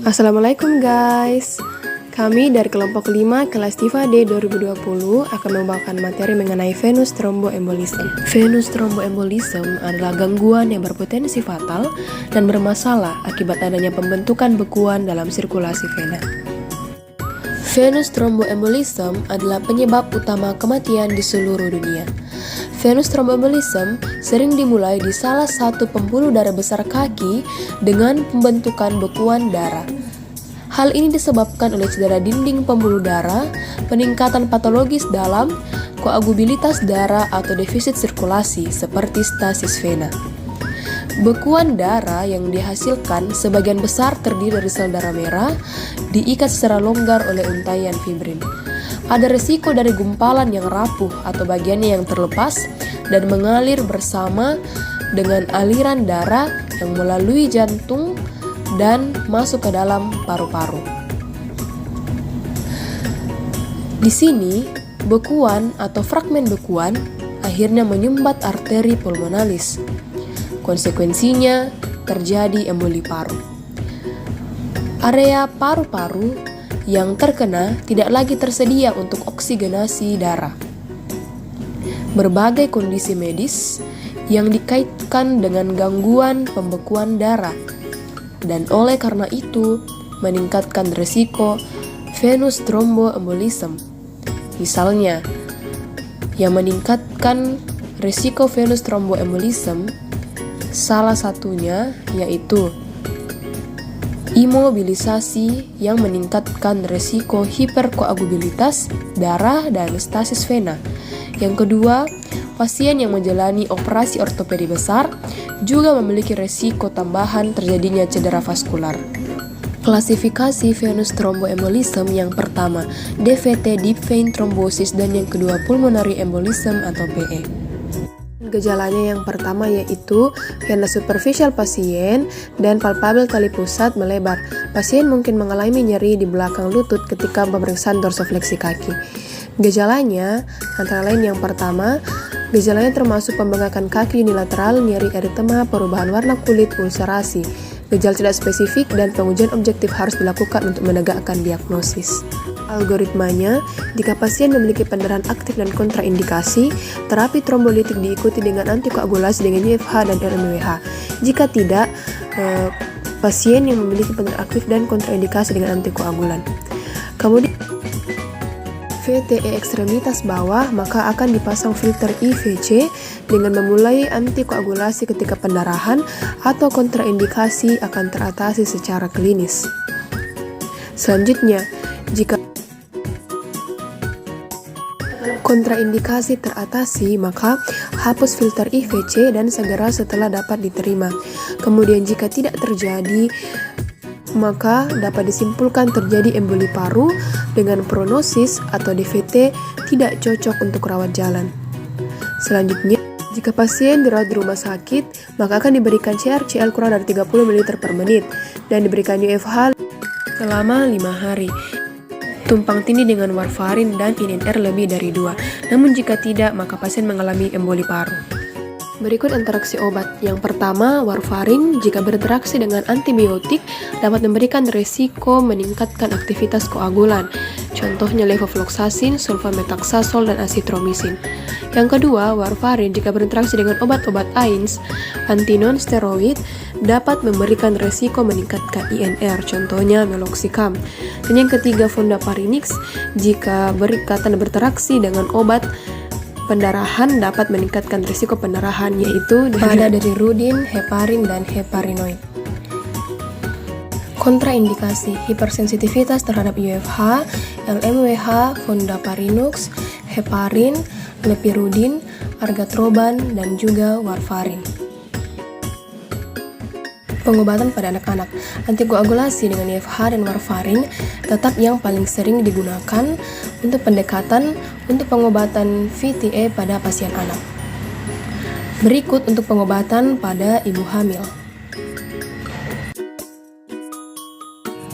Assalamualaikum guys. Kami dari kelompok 5 kelas TIFA D 2020 akan membawakan materi mengenai venous thromboembolism. Venous thromboembolism adalah gangguan yang berpotensi fatal dan bermasalah akibat adanya pembentukan bekuan dalam sirkulasi vena. Venous thromboembolism adalah penyebab utama kematian di seluruh dunia. Venous thromboembolism sering dimulai di salah satu pembuluh darah besar kaki dengan pembentukan bekuan darah. Hal ini disebabkan oleh cedera dinding pembuluh darah, peningkatan patologis dalam, koagulabilitas darah atau defisit sirkulasi seperti stasis vena. Bekuan darah yang dihasilkan sebagian besar terdiri dari sel darah merah, diikat secara longgar oleh untaian fibrin. Ada resiko dari gumpalan yang rapuh atau bagiannya yang terlepas dan mengalir bersama dengan aliran darah yang melalui jantung dan masuk ke dalam paru-paru. Di sini, bekuan atau fragmen bekuan akhirnya menyumbat arteri pulmonalis. Konsekuensinya, terjadi emboli paru. Area paru-paru yang terkena tidak lagi tersedia untuk oksigenasi darah. Berbagai kondisi medis yang dikaitkan dengan gangguan pembekuan darah dan oleh karena itu meningkatkan risiko venous thromboembolism. Misalnya, yang meningkatkan risiko venous thromboembolism salah satunya yaitu imobilisasi yang meningkatkan risiko hiperkoagulabilitas darah dan stasis vena. Yang kedua, pasien yang menjalani operasi ortopedi besar juga memiliki resiko tambahan terjadinya cedera vaskular. Klasifikasi venous thromboembolism yang pertama, DVT deep vein thrombosis, dan yang kedua pulmonary embolism atau PE. Gejalanya yang pertama yaitu vena superficial pasien dan palpabel tali pusat melebar. Pasien mungkin mengalami nyeri di belakang lutut ketika pemeriksaan dorsofleksi kaki. Gejalanya antara lain yang pertama, gejalanya termasuk pembengkakan kaki unilateral, nyeri eritema, perubahan warna kulit, ulcerasi. Gejala tidak spesifik dan pengujian objektif harus dilakukan untuk menegakkan diagnosis. Algoritmanya, jika pasien memiliki pendarahan aktif dan kontraindikasi, terapi trombolitik diikuti dengan antikoagulasi dengan UFH dan RMWH. Jika tidak, pasien yang memiliki pendarahan aktif dan kontraindikasi dengan antikoagulan. Kemudian VTE ekstremitas bawah, maka akan dipasang filter IVC dengan memulai antikoagulasi ketika pendarahan atau kontraindikasi akan teratasi secara klinis. Selanjutnya, jika kontraindikasi teratasi, maka hapus filter IVC dan segera setelah dapat diterima. Kemudian jika tidak terjadi, maka dapat disimpulkan terjadi emboli paru dengan prognosis atau DVT tidak cocok untuk rawat jalan. Selanjutnya, jika pasien dirawat di rumah sakit, maka akan diberikan CRCl kurang dari 30 ml per menit dan diberikan UFH selama 5 hari. Tumpang tindih dengan warfarin dan INR lebih dari 2. Namun jika tidak, maka pasien mengalami emboli paru. Berikut interaksi obat. Yang pertama, warfarin jika berinteraksi dengan antibiotik dapat memberikan risiko meningkatkan aktivitas koagulan. Contohnya levofloxacin, sulfamethoxazole, dan azitromisin. Yang kedua, warfarin jika berinteraksi dengan obat-obat AINS, anti non-steroid, dapat memberikan risiko meningkatkan INR, contohnya meloxicam. Dan yang ketiga, fondaparinux jika berinteraksi dengan obat pendarahan dapat meningkatkan risiko pendarahan, yaitu pada dari rudin, heparin, dan heparinoid. Kontraindikasi hipersensitivitas terhadap UFH, LMWH, fondaparinux, heparin, lepirudin, argatroban, dan juga warfarin. Pengobatan pada anak-anak, antikoagulasi dengan UFH dan warfarin tetap yang paling sering digunakan untuk pendekatan untuk pengobatan VTE pada pasien anak. Berikut untuk pengobatan pada ibu hamil.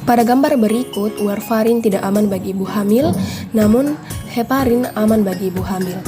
Pada gambar berikut, warfarin tidak aman bagi ibu hamil, namun heparin aman bagi ibu hamil.